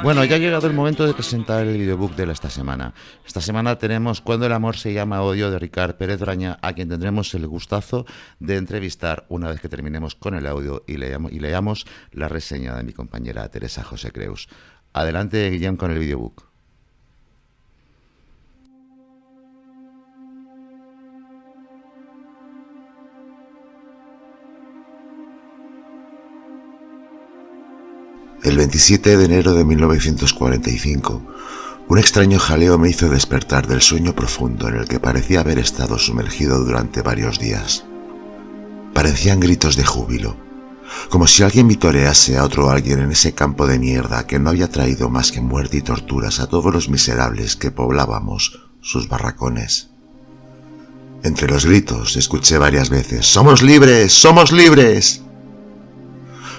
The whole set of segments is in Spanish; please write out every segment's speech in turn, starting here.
Bueno, ya ha llegado el momento de presentar el videobook de esta semana. Esta semana tenemos Cuando el amor se llama odio, de Ricard Pérez Braña, a quien tendremos el gustazo de entrevistar una vez que terminemos con el audio y leamos la reseña de mi compañera Teresa José Creus. Adelante, Guillem, con el videobook. El 27 de enero de 1945, un extraño jaleo me hizo despertar del sueño profundo en el que parecía haber estado sumergido durante varios días. Parecían gritos de júbilo, como si alguien vitorease a otro alguien en ese campo de mierda que no había traído más que muerte y torturas a todos los miserables que poblábamos sus barracones. Entre los gritos escuché varias veces: ¡Somos libres! ¡Somos libres!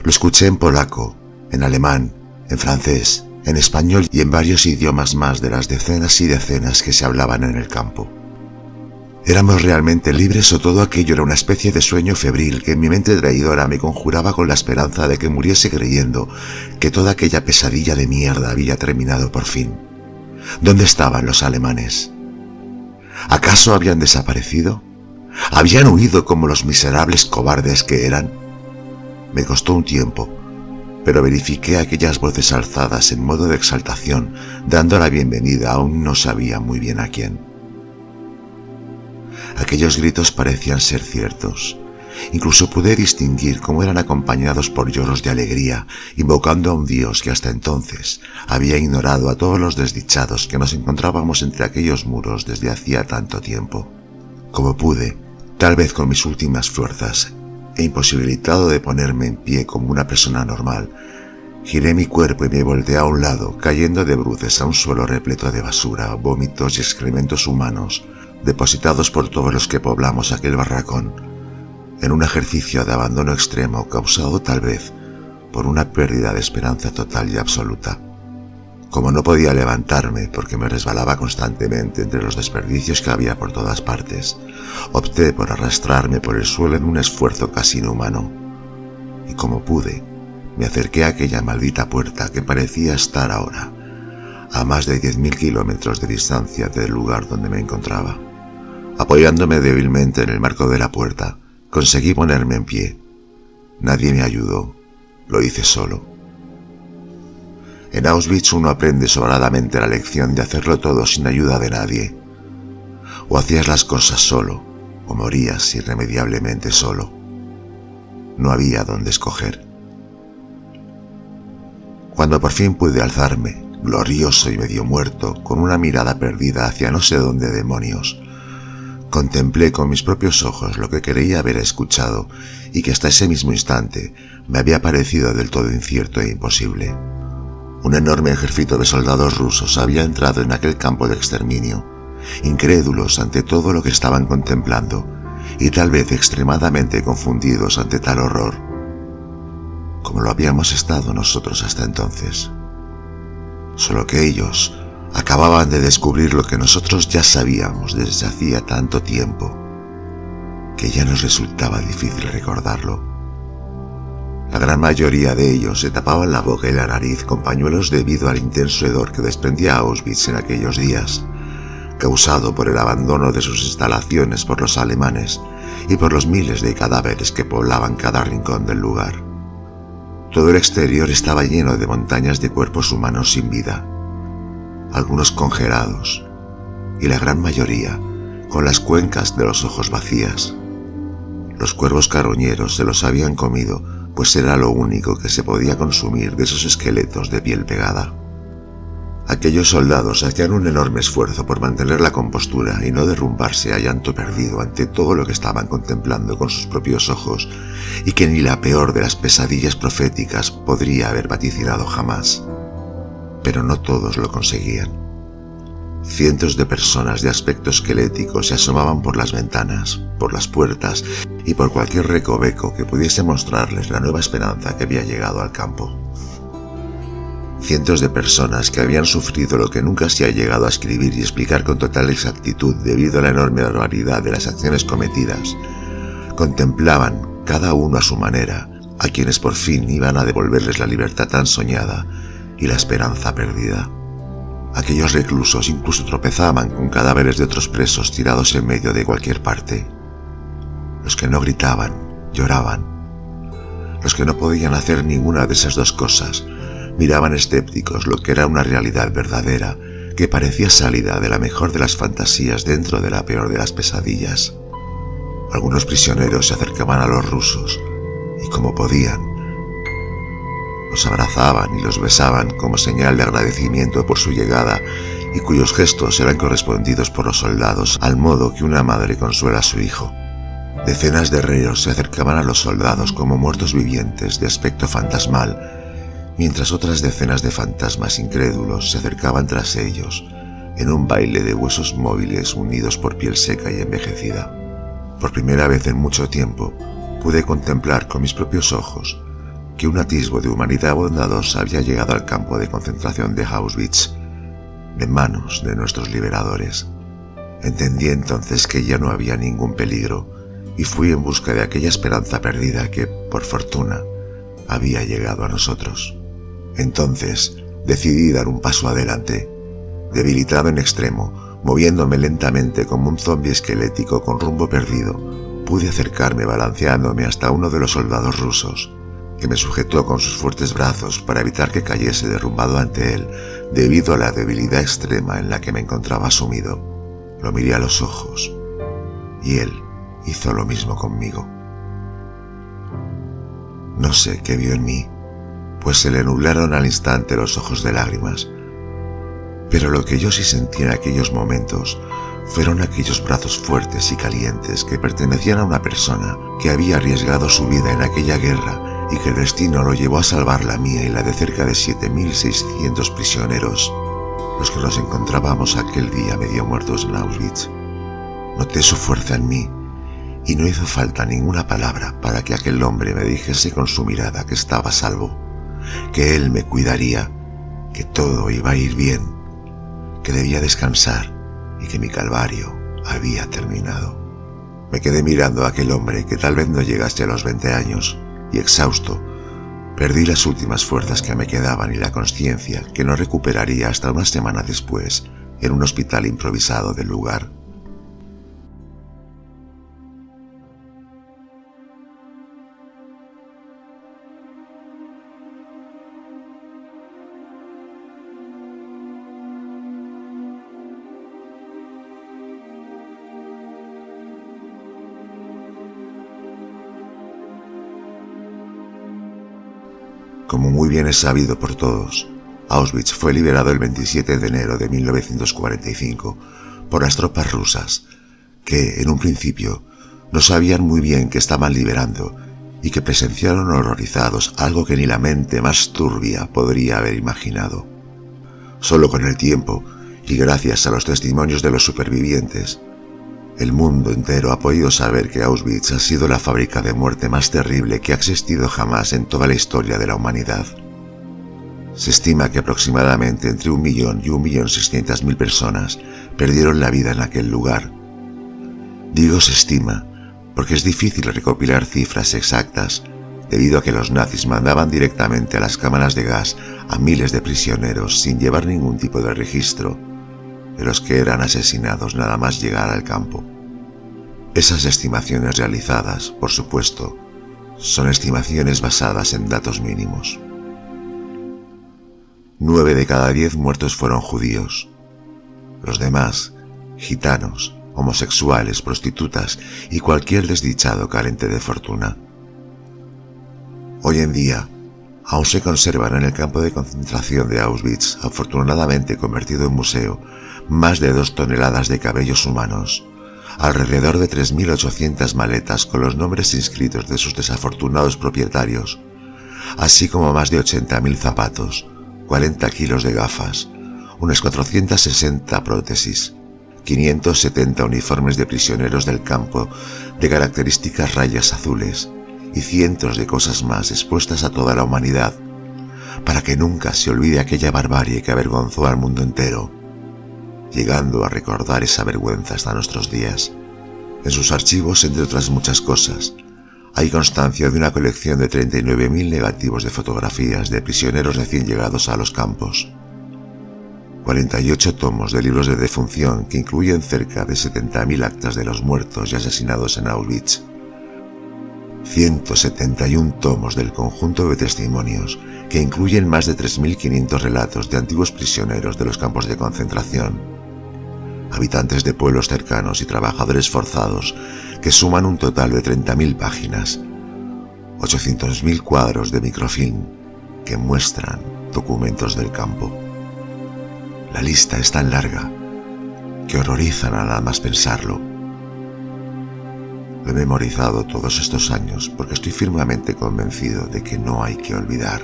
Lo escuché en polaco, en alemán, en francés, en español y en varios idiomas más de las decenas y decenas que se hablaban en el campo. ¿Éramos realmente libres o todo aquello era una especie de sueño febril que en mi mente traidora me conjuraba con la esperanza de que muriese creyendo que toda aquella pesadilla de mierda había terminado por fin? ¿Dónde estaban los alemanes? ¿Acaso habían desaparecido? ¿Habían huido como los miserables cobardes que eran? Me costó un tiempo, pero verifiqué aquellas voces alzadas en modo de exaltación, dando la bienvenida aún no sabía muy bien a quién. Aquellos gritos parecían ser ciertos. Incluso pude distinguir cómo eran acompañados por lloros de alegría, invocando a un Dios que hasta entonces había ignorado a todos los desdichados que nos encontrábamos entre aquellos muros desde hacía tanto tiempo. Como pude, tal vez con mis últimas fuerzas, e imposibilitado de ponerme en pie como una persona normal, giré mi cuerpo y me volteé a un lado, cayendo de bruces a un suelo repleto de basura, vómitos y excrementos humanos, depositados por todos los que poblamos aquel barracón, en un ejercicio de abandono extremo causado tal vez por una pérdida de esperanza total y absoluta. Como no podía levantarme porque me resbalaba constantemente entre los desperdicios que había por todas partes, opté por arrastrarme por el suelo en un esfuerzo casi inhumano. Y como pude, me acerqué a aquella maldita puerta que parecía estar ahora a más de 10.000 kilómetros de distancia del lugar donde me encontraba. Apoyándome débilmente en el marco de la puerta, conseguí ponerme en pie. Nadie me ayudó, lo hice solo. En Auschwitz uno aprende sobradamente la lección de hacerlo todo sin ayuda de nadie. O hacías las cosas solo, o morías irremediablemente solo. No había dónde escoger. Cuando por fin pude alzarme, glorioso y medio muerto, con una mirada perdida hacia no sé dónde demonios, contemplé con mis propios ojos lo que creía haber escuchado y que hasta ese mismo instante me había parecido del todo incierto e imposible. Un enorme ejército de soldados rusos había entrado en aquel campo de exterminio, incrédulos ante todo lo que estaban contemplando y tal vez extremadamente confundidos ante tal horror, como lo habíamos estado nosotros hasta entonces. Solo que ellos acababan de descubrir lo que nosotros ya sabíamos desde hacía tanto tiempo, que ya nos resultaba difícil recordarlo. La gran mayoría de ellos se tapaban la boca y la nariz con pañuelos debido al intenso hedor que desprendía Auschwitz en aquellos días, causado por el abandono de sus instalaciones por los alemanes y por los miles de cadáveres que poblaban cada rincón del lugar. Todo el exterior estaba lleno de montañas de cuerpos humanos sin vida, algunos congelados, y la gran mayoría con las cuencas de los ojos vacías. Los cuervos carroñeros se los habían comido, pues era lo único que se podía consumir de esos esqueletos de piel pegada. Aquellos soldados hacían un enorme esfuerzo por mantener la compostura y no derrumbarse a llanto perdido ante todo lo que estaban contemplando con sus propios ojos y que ni la peor de las pesadillas proféticas podría haber vaticinado jamás. Pero no todos lo conseguían. Cientos de personas de aspecto esquelético se asomaban por las ventanas, por las puertas y por cualquier recoveco que pudiese mostrarles la nueva esperanza que había llegado al campo. Cientos de personas que habían sufrido lo que nunca se ha llegado a escribir y explicar con total exactitud debido a la enorme barbaridad de las acciones cometidas, contemplaban, cada uno a su manera, a quienes por fin iban a devolverles la libertad tan soñada y la esperanza perdida. Aquellos reclusos incluso tropezaban con cadáveres de otros presos tirados en medio de cualquier parte. Los que no gritaban, lloraban. Los que no podían hacer ninguna de esas dos cosas, miraban escépticos lo que era una realidad verdadera que parecía salida de la mejor de las fantasías dentro de la peor de las pesadillas. Algunos prisioneros se acercaban a los rusos y, como podían, los abrazaban y los besaban como señal de agradecimiento por su llegada, y cuyos gestos eran correspondidos por los soldados al modo que una madre consuela a su hijo. Decenas de reos se acercaban a los soldados como muertos vivientes de aspecto fantasmal, mientras otras decenas de fantasmas incrédulos se acercaban tras ellos, en un baile de huesos móviles unidos por piel seca y envejecida. Por primera vez en mucho tiempo pude contemplar con mis propios ojos que un atisbo de humanidad bondadosa había llegado al campo de concentración de Auschwitz, de manos de nuestros liberadores. Entendí entonces que ya no había ningún peligro y fui en busca de aquella esperanza perdida que, por fortuna, había llegado a nosotros. Entonces decidí dar un paso adelante. Debilitado en extremo, moviéndome lentamente como un zombi esquelético con rumbo perdido, pude acercarme balanceándome hasta uno de los soldados rusos, que me sujetó con sus fuertes brazos para evitar que cayese derrumbado ante él debido a la debilidad extrema en la que me encontraba sumido. Lo miré a los ojos y él hizo lo mismo conmigo. No sé qué vio en mí, pues se le nublaron al instante los ojos de lágrimas, pero lo que yo sí sentí en aquellos momentos fueron aquellos brazos fuertes y calientes que pertenecían a una persona que había arriesgado su vida en aquella guerra y que el destino lo llevó a salvar la mía y la de cerca de 7.600 prisioneros, los que nos encontrábamos aquel día medio muertos en Auschwitz. Noté su fuerza en mí y no hizo falta ninguna palabra para que aquel hombre me dijese con su mirada que estaba a salvo, que él me cuidaría, que todo iba a ir bien, que debía descansar y que mi calvario había terminado. Me quedé mirando a aquel hombre que tal vez no llegase a los 20 años, y exhausto, perdí las últimas fuerzas que me quedaban y la consciencia que no recuperaría hasta una semana después en un hospital improvisado del lugar. Como muy bien es sabido por todos, Auschwitz fue liberado el 27 de enero de 1945 por las tropas rusas, que, en un principio, no sabían muy bien qué estaban liberando y que presenciaron horrorizados algo que ni la mente más turbia podría haber imaginado. Solo con el tiempo, y gracias a los testimonios de los supervivientes, el mundo entero ha podido saber que Auschwitz ha sido la fábrica de muerte más terrible que ha existido jamás en toda la historia de la humanidad. Se estima que aproximadamente entre 1 millón y 1.600.000 personas perdieron la vida en aquel lugar. Digo se estima porque es difícil recopilar cifras exactas, debido a que los nazis mandaban directamente a las cámaras de gas a miles de prisioneros sin llevar ningún tipo de registro de los que eran asesinados nada más llegar al campo. Esas estimaciones realizadas, por supuesto, son estimaciones basadas en datos mínimos. 9 de cada 10 muertos fueron judíos. Los demás, gitanos, homosexuales, prostitutas y cualquier desdichado carente de fortuna. Hoy en día, aún se conservan en el campo de concentración de Auschwitz, afortunadamente convertido en museo, más de 2 toneladas de cabellos humanos, alrededor de 3.800 maletas con los nombres inscritos de sus desafortunados propietarios, así como más de 80.000 zapatos, 40 kilos de gafas, unas 460 prótesis, 570 uniformes de prisioneros del campo de características rayas azules y cientos de cosas más expuestas a toda la humanidad, para que nunca se olvide aquella barbarie que avergonzó al mundo entero, llegando a recordar esa vergüenza hasta nuestros días. En sus archivos, entre otras muchas cosas, Hay constancia de una colección de 39.000 negativos de fotografías de prisioneros recién llegados a los campos, 48 tomos de libros de defunción que incluyen cerca de 70.000 actas de los muertos y asesinados en Auschwitz, 171 tomos del conjunto de testimonios que incluyen más de 3.500 relatos de antiguos prisioneros de los campos de concentración, habitantes de pueblos cercanos y trabajadores forzados que suman un total de 30.000 páginas, 800.000 cuadros de microfilm que muestran documentos del campo. La lista es tan larga que horroriza nada más pensarlo. Lo he memorizado todos estos años porque estoy firmemente convencido de que no hay que olvidar.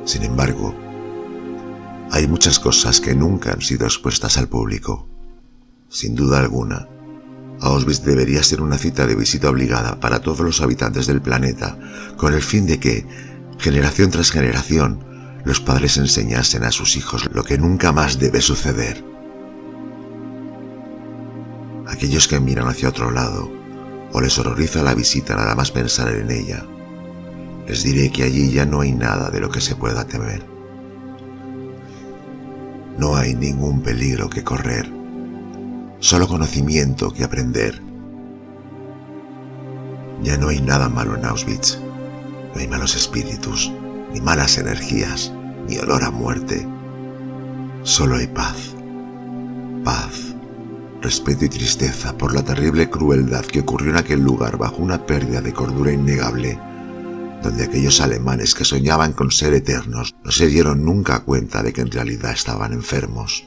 Sin embargo, hay muchas cosas que nunca han sido expuestas al público. Sin duda alguna, Auschwitz debería ser una cita de visita obligada para todos los habitantes del planeta, con el fin de que, generación tras generación, los padres enseñasen a sus hijos lo que nunca más debe suceder. Aquellos que miran hacia otro lado, o les horroriza la visita nada más pensar en ella, les diré que allí ya no hay nada de lo que se pueda temer. No hay ningún peligro que correr, solo conocimiento que aprender. Ya no hay nada malo en Auschwitz, no hay malos espíritus, ni malas energías, ni olor a muerte. Solo hay paz, paz, respeto y tristeza por la terrible crueldad que ocurrió en aquel lugar bajo una pérdida de cordura innegable, donde aquellos alemanes que soñaban con ser eternos no se dieron nunca cuenta de que en realidad estaban enfermos.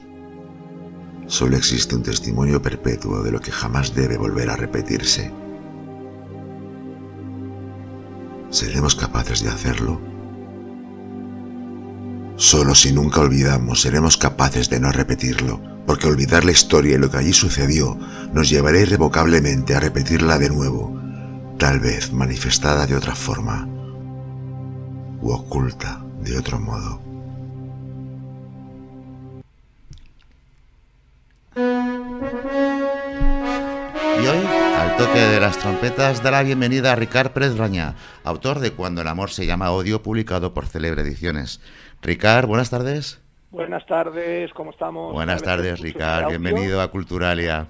Solo existe un testimonio perpetuo de lo que jamás debe volver a repetirse. ¿Seremos capaces de hacerlo? Solo si nunca olvidamos seremos capaces de no repetirlo, porque olvidar la historia y lo que allí sucedió nos llevará irrevocablemente a repetirla de nuevo, tal vez manifestada de otra forma, u oculta de otro modo. Y hoy, al toque de las trompetas, da la bienvenida a Ricard Pérez Braña, autor de Cuando el amor se llama odio, publicado por Célebre Ediciones. Ricard, buenas tardes. Buenas tardes, ¿cómo estamos? Buenas tardes, Ricard, bienvenido a Culturalia.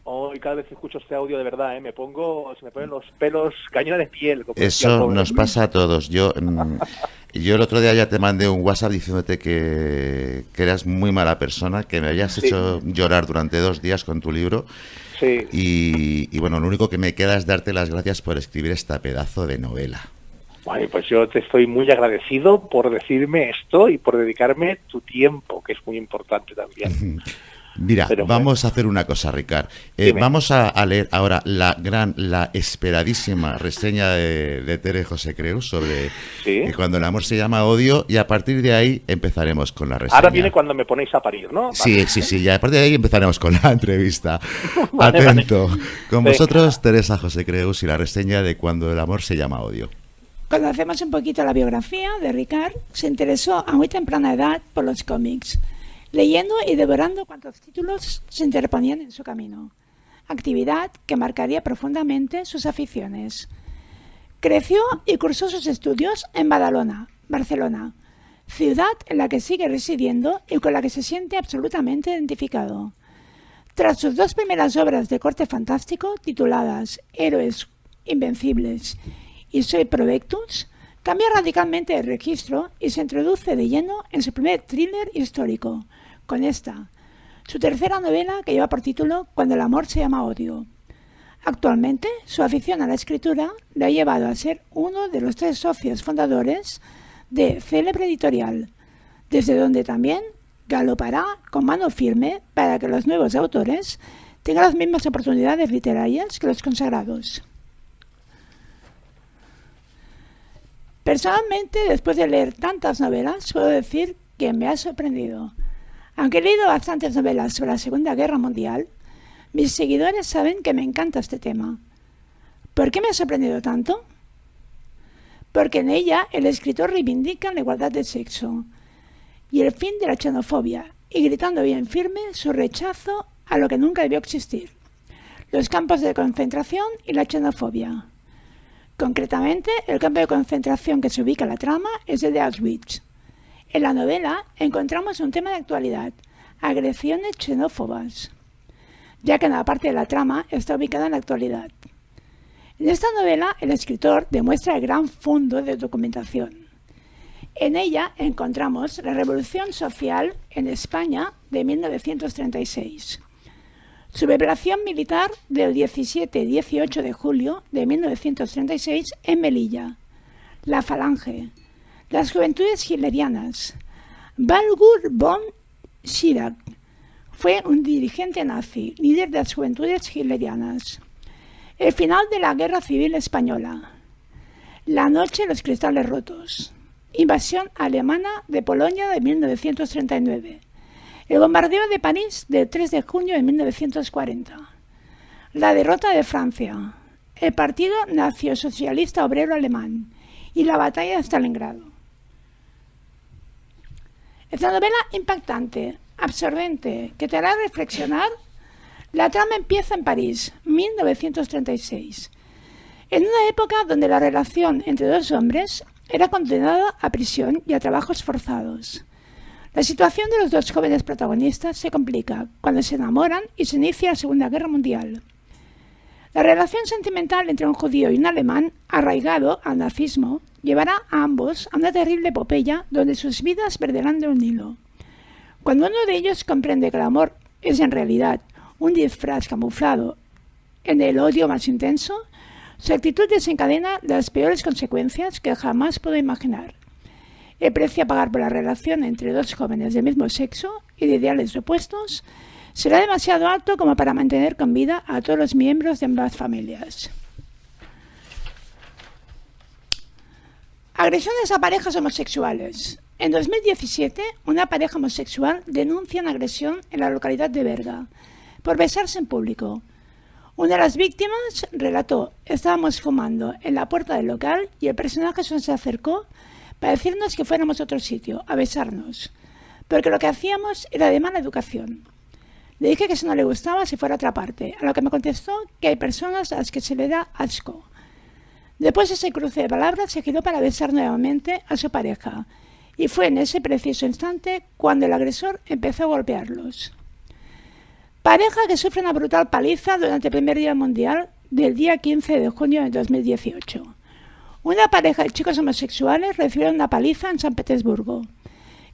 Hoy cada vez que escucho este audio, de verdad, se me ponen los pelos gallina de piel. Eso nos pasa a todos. Yo el otro día ya te mandé un WhatsApp diciéndote que eras muy mala persona, que me habías hecho llorar durante 2 días con tu libro. Sí. Y bueno, lo único que me queda es darte las gracias por escribir esta pedazo de novela. Vale, pues yo te estoy muy agradecido por decirme esto y por dedicarme tu tiempo, que es muy importante también. Mira, vamos a hacer una cosa, Ricard. Vamos a leer ahora la esperadísima reseña de Tere José Creus sobre Cuando el amor se llama odio, y a partir de ahí empezaremos con la reseña. Ahora viene cuando me ponéis a parir, ¿no? Sí, y a partir de ahí empezaremos con la entrevista. Atento. Con vosotros, Teresa José Creus y la reseña de Cuando el amor se llama odio. Cuando hacemos un poquito la biografía de Ricard, se interesó a muy temprana edad por los cómics, leyendo y devorando cuantos títulos se interponían en su camino, actividad que marcaría profundamente sus aficiones. Creció y cursó sus estudios en Badalona, Barcelona, ciudad en la que sigue residiendo y con la que se siente absolutamente identificado. Tras sus 2 primeras obras de corte fantástico, tituladas Héroes Invencibles y Soy Provectus, cambia radicalmente de registro y se introduce de lleno en su primer thriller histórico, con esta, su tercera novela que lleva por título Cuando el amor se llama odio. Actualmente, su afición a la escritura le ha llevado a ser uno de los 3 socios fundadores de Célebre Editorial, desde donde también galopará con mano firme para que los nuevos autores tengan las mismas oportunidades literarias que los consagrados. Personalmente, después de leer tantas novelas, puedo decir que me ha sorprendido. Aunque he leído bastantes novelas sobre la Segunda Guerra Mundial, mis seguidores saben que me encanta este tema. ¿Por qué me ha sorprendido tanto? Porque en ella el escritor reivindica la igualdad de sexo y el fin de la xenofobia, y gritando bien firme su rechazo a lo que nunca debió existir: los campos de concentración y la xenofobia. Concretamente, el campo de concentración que se ubica en la trama es el de Auschwitz. En la novela encontramos un tema de actualidad, agresiones xenófobas, ya que una parte de la trama está ubicada en la actualidad. En esta novela, el escritor demuestra el gran fondo de documentación. En ella encontramos la Revolución Social en España de 1936, su preparación militar del 17-18 de julio de 1936 en Melilla, la Falange, las Juventudes Hitlerianas. Walgur von Schirach fue un dirigente nazi, líder de las Juventudes Hitlerianas. El final de la Guerra Civil Española. La noche de los cristales rotos. Invasión alemana de Polonia de 1939. El bombardeo de París del 3 de junio de 1940. La derrota de Francia. El Partido Nacionalsocialista Obrero Alemán. Y la batalla de Stalingrado. Es una novela impactante, absorbente, que te hará reflexionar. La trama empieza en París, 1936, en una época donde la relación entre dos hombres era condenada a prisión y a trabajos forzados. La situación de los dos jóvenes protagonistas se complica cuando se enamoran y se inicia la Segunda Guerra Mundial. La relación sentimental entre un judío y un alemán arraigado al nazismo llevará a ambos a una terrible epopeya donde sus vidas perderán de un hilo. Cuando uno de ellos comprende que el amor es en realidad un disfraz camuflado en el odio más intenso, su actitud desencadena las peores consecuencias que jamás puedo imaginar. El precio a pagar por la relación entre dos jóvenes del mismo sexo y de ideales opuestos será demasiado alto como para mantener con vida a todos los miembros de ambas familias. Agresiones a parejas homosexuales. En 2017, una pareja homosexual denuncia una agresión en la localidad de Berga por besarse en público. Una de las víctimas relató: estábamos fumando en la puerta del local y el personaje se acercó para decirnos que fuéramos a otro sitio, a besarnos, porque lo que hacíamos era de mala educación. Le dije que si no le gustaba se fuera a otra parte, a lo que me contestó que hay personas a las que se le da asco. Después de ese cruce de palabras se giró para besar nuevamente a su pareja, y fue en ese preciso instante cuando el agresor empezó a golpearlos. Pareja que sufre una brutal paliza durante el primer día mundial del día 15 de junio de 2018. Una pareja de chicos homosexuales recibieron una paliza en San Petersburgo,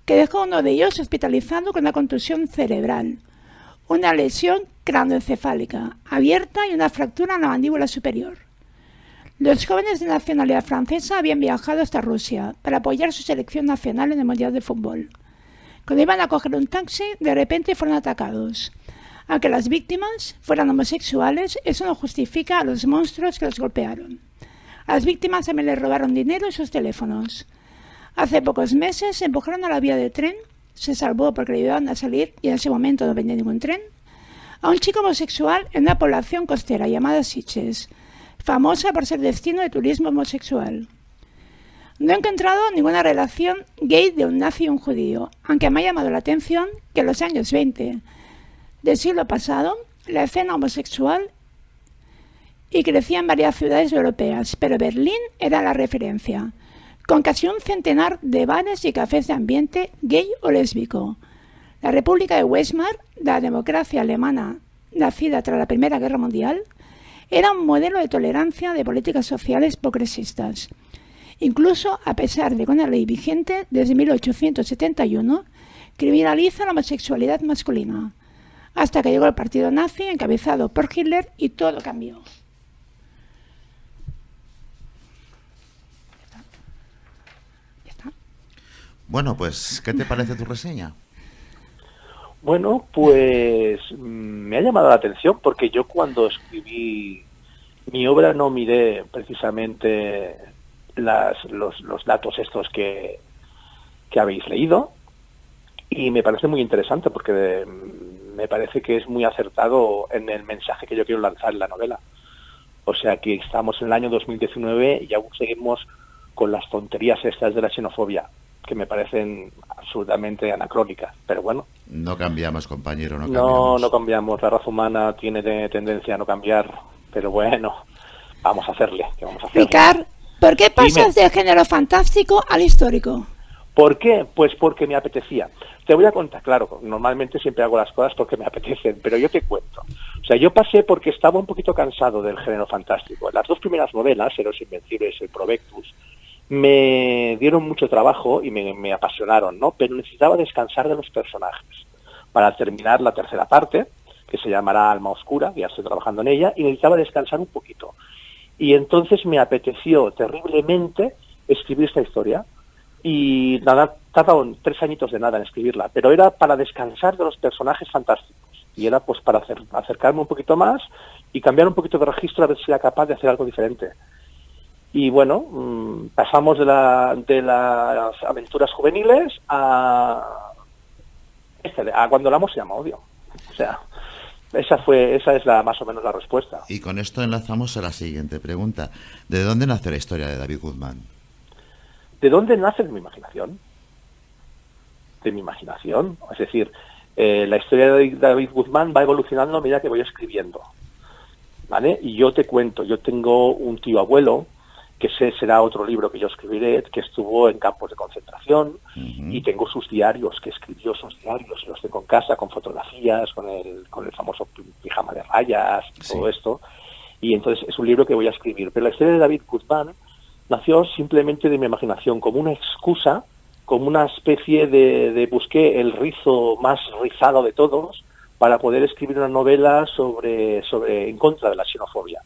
que dejó a uno de ellos hospitalizado con una contusión cerebral, una lesión cráneoencefálica abierta y una fractura en la mandíbula superior. Los jóvenes de nacionalidad francesa habían viajado hasta Rusia para apoyar su selección nacional en el Mundial de Fútbol. Cuando iban a coger un taxi, de repente fueron atacados. Aunque las víctimas fueran homosexuales, eso no justifica a los monstruos que los golpearon. A las víctimas también les robaron dinero y sus teléfonos. Hace pocos meses se empujaron a la vía de tren, se salvó porque le ayudaron a salir y en ese momento no venía ningún tren, a un chico homosexual en una población costera llamada Sitges, famosa por ser destino de turismo homosexual. No he encontrado ninguna relación gay de un nazi y un judío, aunque me ha llamado la atención que en los años 20 del siglo pasado la escena homosexual y crecía en varias ciudades europeas, pero Berlín era la referencia, con casi un centenar de bares y cafés de ambiente gay o lésbico. La República de Weimar, la democracia alemana nacida tras la Primera Guerra Mundial, era un modelo de tolerancia de políticas sociales progresistas, incluso a pesar de que una ley vigente desde 1871 criminaliza la homosexualidad masculina, hasta que llegó el partido nazi encabezado por Hitler y todo cambió. Ya está. Bueno, pues, ¿qué te parece tu reseña? Bueno, pues me ha llamado la atención porque yo cuando escribí mi obra no miré precisamente los datos estos que habéis leído, y me parece muy interesante porque me parece que es muy acertado en el mensaje que yo quiero lanzar en la novela. O sea que estamos en el año 2019 y aún seguimos con las tonterías estas de la xenofobia, que me parecen absolutamente anacrónicas, pero bueno. No cambiamos, compañero, no cambiamos. No cambiamos, la raza humana tiene tendencia a no cambiar, pero bueno, vamos a hacerle, que vamos a hacerle. Ricard, ¿por qué pasas del género fantástico al histórico? ¿Por qué? Pues porque me apetecía. Te voy a contar, claro, normalmente siempre hago las cosas porque me apetecen, pero yo te cuento. O sea, yo pasé porque estaba un poquito cansado del género fantástico. Las 2 primeras novelas, Héroes Invencibles y el Provectus, me dieron mucho trabajo y me apasionaron, ¿no? Pero necesitaba descansar de los personajes para terminar la tercera parte, que se llamará Alma Oscura, ya estoy trabajando en ella, y necesitaba descansar un poquito. Y entonces me apeteció terriblemente escribir esta historia. Y nada, tardaron 3 añitos de nada en escribirla, pero era para descansar de los personajes fantásticos. Y era pues para acercarme un poquito más y cambiar un poquito de registro a ver si era capaz de hacer algo diferente. Y bueno, pasamos de las aventuras juveniles a Cuando el amor se llama odio. O sea, esa es más o menos la respuesta. Y con esto enlazamos a la siguiente pregunta. ¿De dónde nace la historia de David Guzmán? ¿De dónde nace de mi imaginación? De mi imaginación. Es decir, la historia de David Guzmán va evolucionando a medida que voy escribiendo, ¿vale? Y yo te cuento, yo tengo un tío abuelo, que ese será otro libro que yo escribiré, que estuvo en campos de concentración, y tengo sus diarios, que escribió sus diarios, los tengo en casa, con fotografías, con el famoso pijama de rayas, todo esto, y entonces es un libro que voy a escribir. Pero la historia de David Guzmán nació simplemente de mi imaginación, como una excusa, como una especie de busqué el rizo más rizado de todos para poder escribir una novela en contra de la xenofobia.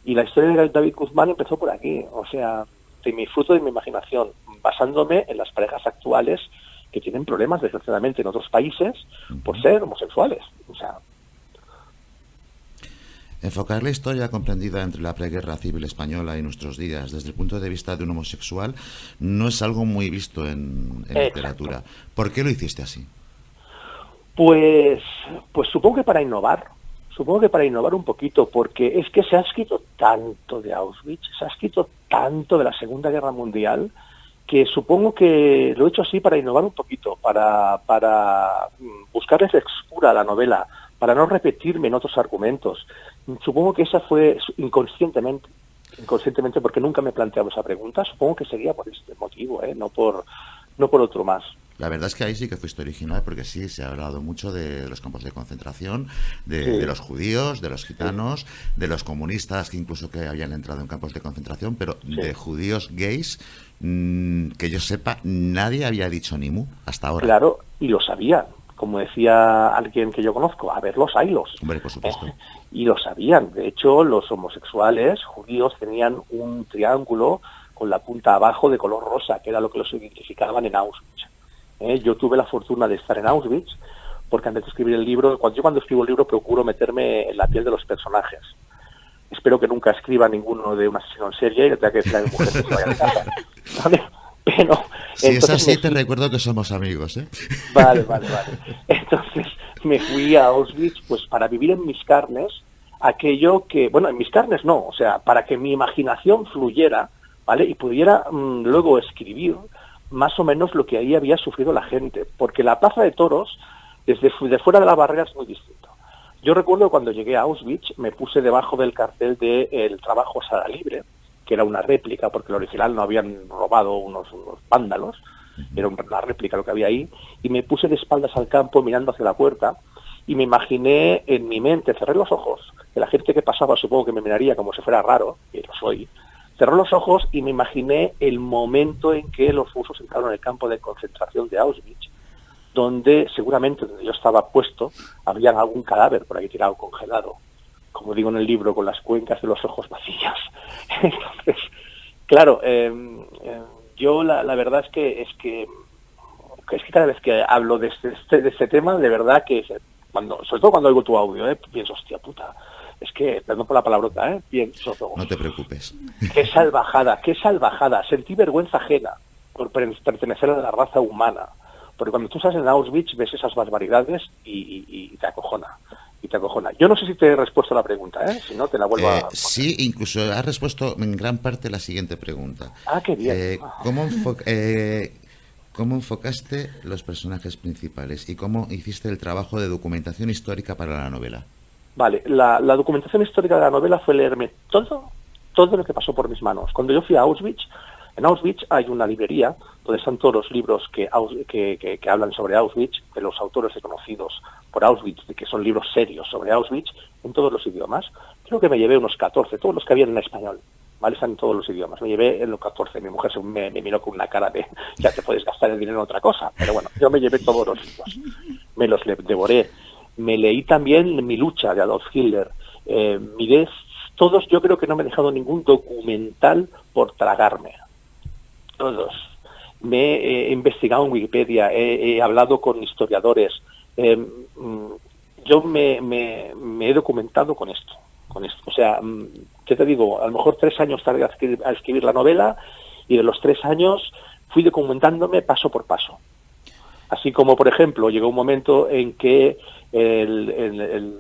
Y la historia de David Guzmán empezó por aquí, o sea, de mi fruto de mi imaginación, basándome en las parejas actuales que tienen problemas, desgraciadamente, en otros países por ser homosexuales. O sea, enfocar la historia comprendida entre la preguerra civil española y nuestros días desde el punto de vista de un homosexual no es algo muy visto en literatura. ¿Por qué lo hiciste así? Pues supongo que para innovar. Supongo que para innovar un poquito, porque es que se ha escrito tanto de Auschwitz, se ha escrito tanto de la Segunda Guerra Mundial, que supongo que lo he hecho así para innovar un poquito, para buscarle frescura a la novela, para no repetirme en otros argumentos. Supongo que esa fue inconscientemente, porque nunca me he planteado esa pregunta. Supongo que sería por este motivo, no por otro más. La verdad es que ahí sí que fuiste original, porque sí se ha hablado mucho de los campos de concentración, de los judíos, de los gitanos, de los comunistas que incluso que habían entrado en campos de concentración, pero de judíos gays, que yo sepa, nadie había dicho ni mu hasta ahora. Claro, y lo sabían. Como decía alguien que yo conozco, a ver, los haylos. Hombre, por supuesto. Y lo sabían. De hecho, los homosexuales judíos tenían un triángulo con la punta abajo de color rosa, que era lo que los identificaban en Auschwitz. Yo tuve la fortuna de estar en Auschwitz, porque antes de escribir el libro, cuando escribo el libro procuro meterme en la piel de los personajes. Espero que nunca escriba ninguno de un asesino en serie y que tenga que decir a mi mujer que se vaya de casa. ¿Vale? Pero, si es así, te recuerdo que somos amigos, ¿eh? Vale. Entonces me fui a Auschwitz pues para vivir en mis carnes aquello que, bueno, en mis carnes no, o sea, para que mi imaginación fluyera, ¿vale? Y pudiera luego escribir más o menos lo que ahí había sufrido la gente, porque la Plaza de Toros, desde fuera de la barrera, es muy distinto. Yo recuerdo cuando llegué a Auschwitz, me puse debajo del cartel de El trabajo será libre, que era una réplica, porque el original no habían robado unos vándalos, era una réplica lo que había ahí, y me puse de espaldas al campo mirando hacia la puerta, y me imaginé en mi mente, cerré los ojos, que la gente que pasaba supongo que me miraría como si fuera raro, y lo soy. Cerré los ojos y me imaginé el momento en que los rusos entraron en el campo de concentración de Auschwitz, donde seguramente donde yo estaba puesto había algún cadáver por ahí tirado congelado, como digo en el libro, con las cuencas de los ojos vacías. Entonces, claro, yo la verdad es que cada vez que hablo de este tema, de verdad que sobre todo cuando oigo tu audio, pienso, hostia puta. Es que, perdón por la palabrota, pienso... No te preocupes. Qué salvajada. Sentí vergüenza ajena por pertenecer a la raza humana. Porque cuando tú estás en Auschwitz ves esas barbaridades y te acojona. Yo no sé si te he respuesto la pregunta, si no te la vuelvo a... Sí, incluso has respuesto en gran parte la siguiente pregunta. Ah, qué bien. ¿Cómo enfocaste los personajes principales y cómo hiciste el trabajo de documentación histórica para la novela? Vale, la documentación histórica de la novela fue leerme todo todo lo que pasó por mis manos. Cuando yo fui a Auschwitz, en Auschwitz hay una librería donde están todos los libros que hablan sobre Auschwitz, de los autores reconocidos por Auschwitz, que son libros serios sobre Auschwitz, en todos los idiomas. Creo que me llevé unos 14, todos los que habían en español, ¿vale? Están en todos los idiomas. Me llevé en los 14. Mi mujer me miró con una cara de, ya te puedes gastar el dinero en otra cosa. Pero bueno, yo me llevé todos los libros. Me los devoré. Me leí también Mi lucha, de Adolf Hitler. Miré todos, yo creo que no me he dejado ningún documental por tragarme. Todos. Me he investigado en Wikipedia, he hablado con historiadores. Yo me he documentado con esto. O sea, ¿qué te digo? A lo mejor 3 años tardé a escribir la novela, y de los 3 años fui documentándome paso por paso. Así como, por ejemplo, llegó un momento en que en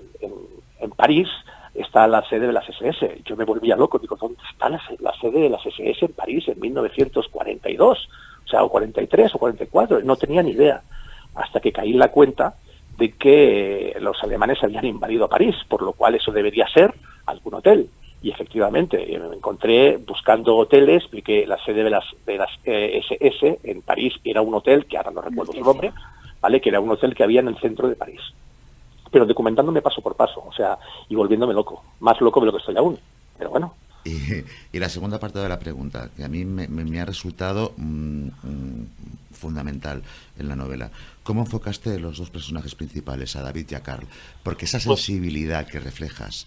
París está la sede de las SS. Yo me volvía loco, digo, ¿dónde está la sede de las SS en París en 1942? O sea, o 43 o 44, no tenía ni idea. Hasta que caí en la cuenta de que los alemanes habían invadido París, por lo cual eso debería ser algún hotel. Y efectivamente, me encontré buscando hoteles, y que la sede de las SS en París era un hotel, que ahora no recuerdo su nombre, ¿vale? Que era un hotel que había en el centro de París. Pero documentándome paso por paso, o sea, y volviéndome loco, más loco de lo que estoy aún, pero bueno. Y la segunda parte de la pregunta, que a mí me ha resultado fundamental en la novela. ¿Cómo enfocaste los dos personajes principales, a David y a Karl? Porque esa sensibilidad que reflejas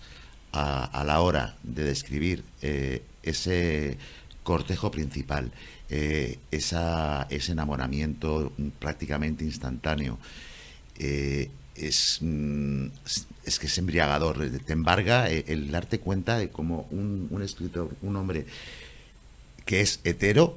a la hora de describir ese cortejo principal, ese enamoramiento prácticamente instantáneo, es que es embriagador, te embarga el darte cuenta de cómo un escritor, un hombre que es hetero,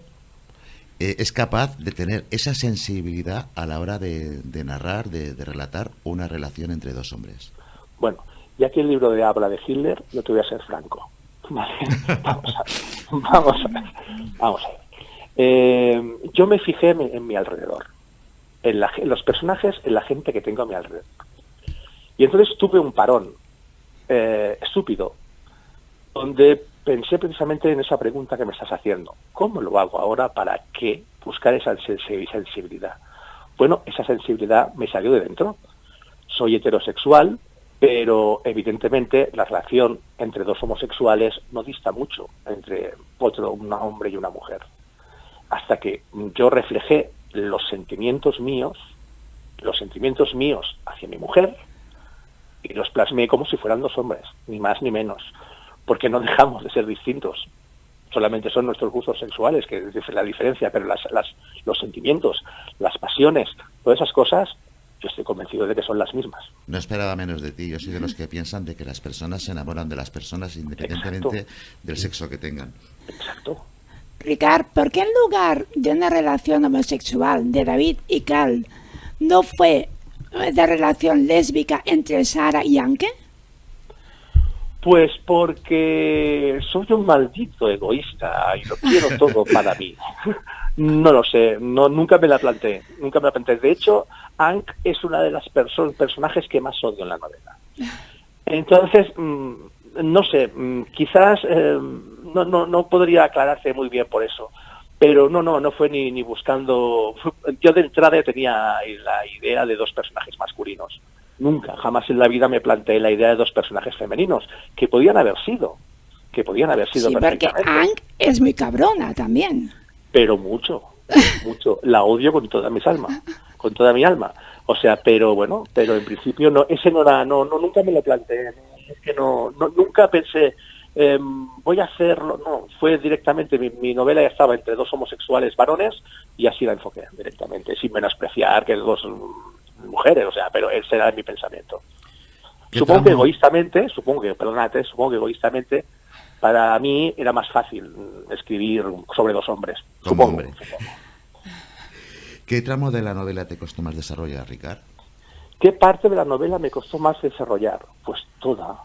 es capaz de tener esa sensibilidad a la hora de narrar, de relatar una relación entre dos hombres. Bueno, ya que el libro habla de Hitler, yo te voy a ser franco. Vale. Vamos a ver. Yo me fijé en mi alrededor, en los personajes, en la gente que tengo a mi alrededor. Y entonces tuve un parón estúpido, donde pensé precisamente en esa pregunta que me estás haciendo. ¿Cómo lo hago ahora para qué buscar esa sensibilidad? Bueno, esa sensibilidad me salió de dentro. Soy heterosexual, pero evidentemente la relación entre dos homosexuales no dista mucho entre un hombre y una mujer. Hasta que yo reflejé los sentimientos míos hacia mi mujer, y los plasmé como si fueran dos hombres, ni más ni menos, porque no dejamos de ser distintos. Solamente son nuestros gustos sexuales, que es la diferencia, pero los sentimientos, las pasiones, todas esas cosas, yo estoy convencido de que son las mismas. No esperaba menos de ti. Yo soy de los que piensan de que las personas se enamoran de las personas independientemente Exacto. del sexo que tengan. Exacto. Ricard, ¿por qué en lugar de una relación homosexual de David y Karl no fue de relación lésbica entre Sara y Anke? Pues porque soy un maldito egoísta y lo quiero todo para mí. No lo sé, nunca me la planteé. De hecho, Anke es una de las personajes que más odio en la novela. Entonces, no sé, quizás no podría aclararse muy bien por eso. Pero no fue ni buscando. Yo de entrada tenía la idea de dos personajes masculinos. Nunca, jamás en la vida me planteé la idea de dos personajes femeninos, que podían haber sido Sí, perfectamente. porque Anke es muy cabrona también. Pero mucho. La odio con toda mi alma. O sea, pero en principio nunca me lo planteé. Es que nunca pensé, voy a hacerlo. No, fue directamente, mi novela ya estaba entre dos homosexuales varones, y así la enfoqué directamente, sin menospreciar que dos mujeres, o sea, pero ese era mi pensamiento. Supongo que egoístamente, para mí era más fácil escribir sobre dos hombres. Supongo. ¿Qué tramo de la novela te costó más desarrollar, Ricard? ¿Qué parte de la novela me costó más desarrollar? Pues toda,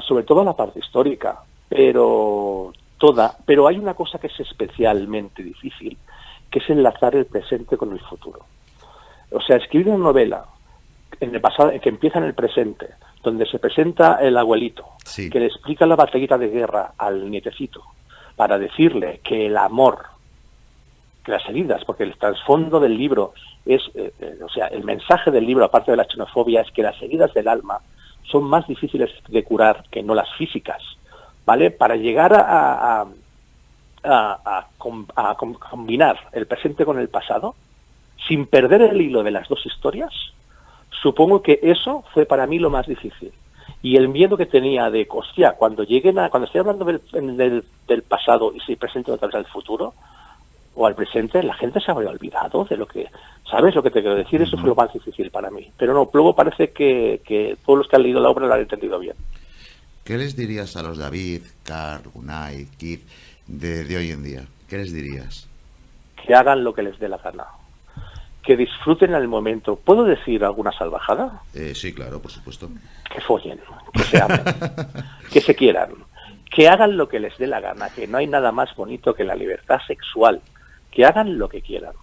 sobre todo la parte histórica, pero hay una cosa que es especialmente difícil, que es enlazar el presente con el futuro. O sea, escribir una novela en el pasado, que empieza en el presente, donde se presenta el abuelito, Sí. que le explica la batallita de guerra al nietecito, para decirle que el amor, que las heridas, porque el trasfondo del libro es, o sea, el mensaje del libro, aparte de la xenofobia, es que las heridas del alma son más difíciles de curar que no las físicas, ¿vale? Para llegar a combinar el presente con el pasado, sin perder el hilo de las dos historias, supongo que eso fue para mí lo más difícil. Y el miedo que tenía de, hostia, cuando estoy hablando del pasado y se presente otra vez al futuro, o al presente, la gente se habría olvidado de lo que... ¿Sabes lo que te quiero decir? Eso fue lo más difícil para mí. Pero no, luego parece que todos los que han leído la obra la han entendido bien. ¿Qué les dirías a los David, Carl, Unai, Keith de hoy en día? ¿Qué les dirías? Que hagan lo que les dé la gana. Que disfruten el momento. ¿Puedo decir alguna salvajada? Sí, claro, por supuesto. Que follen, que se amen, que se quieran, que hagan lo que les dé la gana, que no hay nada más bonito que la libertad sexual. Que hagan lo que quieran.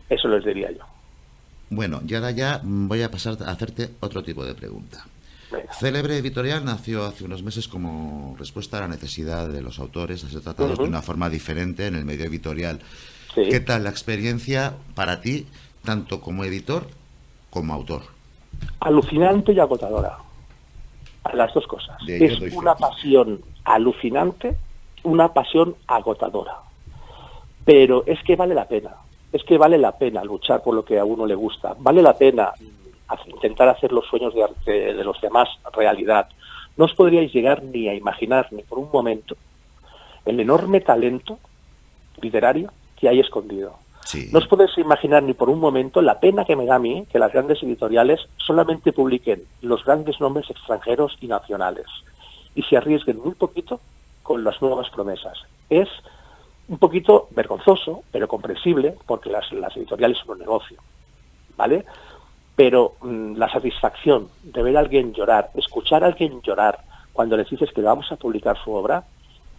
Eso les diría yo. Bueno, y ahora ya voy a pasar a hacerte otro tipo de pregunta. Venga. Célebre Editorial nació hace unos meses como respuesta a la necesidad de los autores a ser tratados de una forma diferente en el medio editorial. Sí. ¿Qué tal la experiencia para ti, tanto como editor como autor? Alucinante y agotadora. A las dos cosas. De ello Es doy fe. una pasión alucinante, una pasión agotadora. Pero es que vale la pena. Es que vale la pena luchar por lo que a uno le gusta. Vale la pena intentar hacer los sueños de los demás realidad. No os podríais llegar ni a imaginar ni por un momento el enorme talento literario que hay escondido. Sí. No os podéis imaginar ni por un momento la pena que me da a mí que las grandes editoriales solamente publiquen los grandes nombres extranjeros y nacionales y se arriesguen muy poquito con las nuevas promesas. Es un poquito vergonzoso, pero comprensible, porque las editoriales son un negocio, ¿vale? Pero la satisfacción de ver a alguien llorar, escuchar a alguien llorar cuando les dices que vamos a publicar su obra,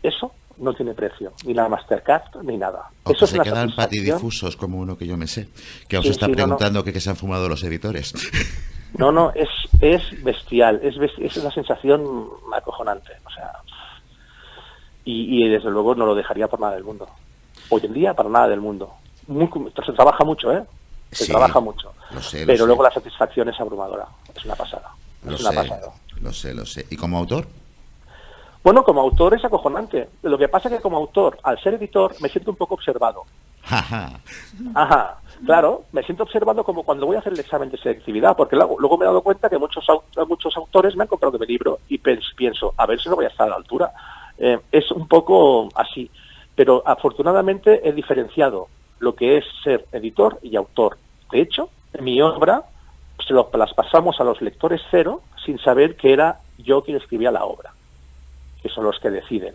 eso no tiene precio, ni la Mastercard, ni nada. O Eso que es se una quedan satisfacción. patidifusos como uno que yo me sé, que os Sí, está sí, preguntando que se han fumado los editores. No, es bestial, es una sensación acojonante, o sea, y desde luego no lo dejaría por nada del mundo. Hoy en día, para nada del mundo. Se trabaja mucho, Se Sí, trabaja mucho. lo sé, Pero lo luego sé. la satisfacción es abrumadora, es una pasada. Lo Es una sé, pasada. lo sé. ¿Y como autor? Bueno, como autor es acojonante. Lo que pasa es que como autor, al ser editor, me siento un poco observado. Jaja. Ajá, claro, me siento observado como cuando voy a hacer el examen de selectividad, porque luego me he dado cuenta que muchos autores me han comprado mi libro y pienso, a ver si no voy a estar a la altura. Es un poco así, pero afortunadamente he diferenciado lo que es ser editor y autor. De hecho, en mi obra las pasamos a los lectores cero sin saber que era yo quien escribía la obra, que son los que deciden,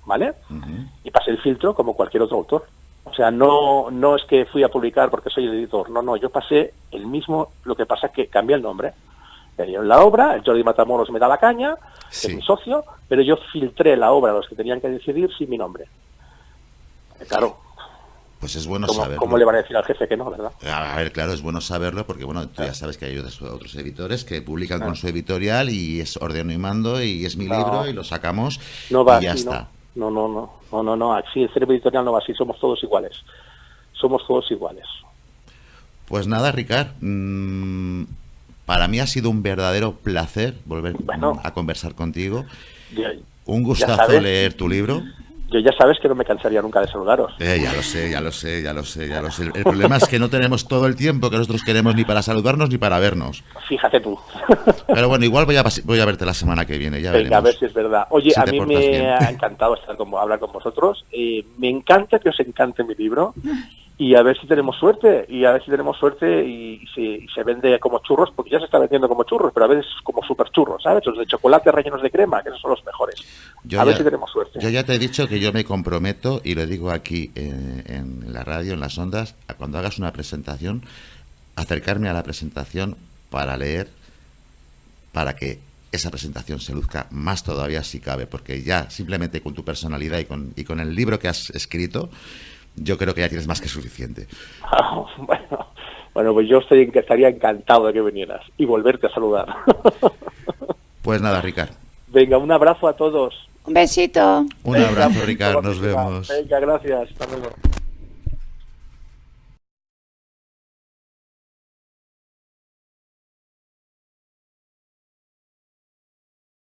¿vale? Ujú. Y pasé el filtro como cualquier otro autor. O sea, no es que fui a publicar porque soy el editor, no, yo pasé el mismo, lo que pasa es que cambié el nombre. Me dieron la obra, el Jordi Matamoros me da la caña, Sí. es mi socio, pero yo filtré la obra a los que tenían que decidir sin mi nombre. Claro, Pues es bueno saberlo. ¿cómo le van a decir al jefe que no, verdad? A ver, claro, es bueno saberlo porque, bueno, tú ya sabes que hay otros editores que publican con su editorial y es ordeno y mando y es mi No. libro y lo sacamos No va y ya así, está. No, así el cerebro editorial no va así, somos todos iguales. Somos todos iguales. Pues nada, Ricard, para mí ha sido un verdadero placer volver Bueno. a conversar contigo. Yo, Un ya gustazo sabes. leer tu libro. yo ya sabes que no me cansaría nunca de saludaros. Ya lo sé. El problema es que no tenemos todo el tiempo que nosotros queremos ni para saludarnos ni para vernos. Fíjate tú. Pero bueno, igual voy a verte la semana que viene, ya Venga, a ver veremos. si es verdad. Oye, Si a te mí portas me bien. ha encantado hablar con vosotros. Me encanta que os encante mi libro. Y a ver si tenemos suerte. Y se vende como churros, porque ya se está vendiendo como churros, pero a veces como super churros, ¿sabes? Los de chocolate rellenos de crema, que esos son los mejores. A ver si tenemos suerte. Yo ya te he dicho que yo me comprometo, y lo digo aquí en la radio, en las ondas, a cuando hagas una presentación, acercarme a la presentación para leer, para que esa presentación se luzca más todavía si cabe, porque ya simplemente con tu personalidad y con el libro que has escrito, yo creo que ya tienes más que suficiente. Bueno, Bueno, pues yo estaría encantado de que vinieras y volverte a saludar. Pues nada, Ricard. Venga, un abrazo a todos. Un besito. Un abrazo, Ricard, nos vemos. Venga, gracias. Hasta luego.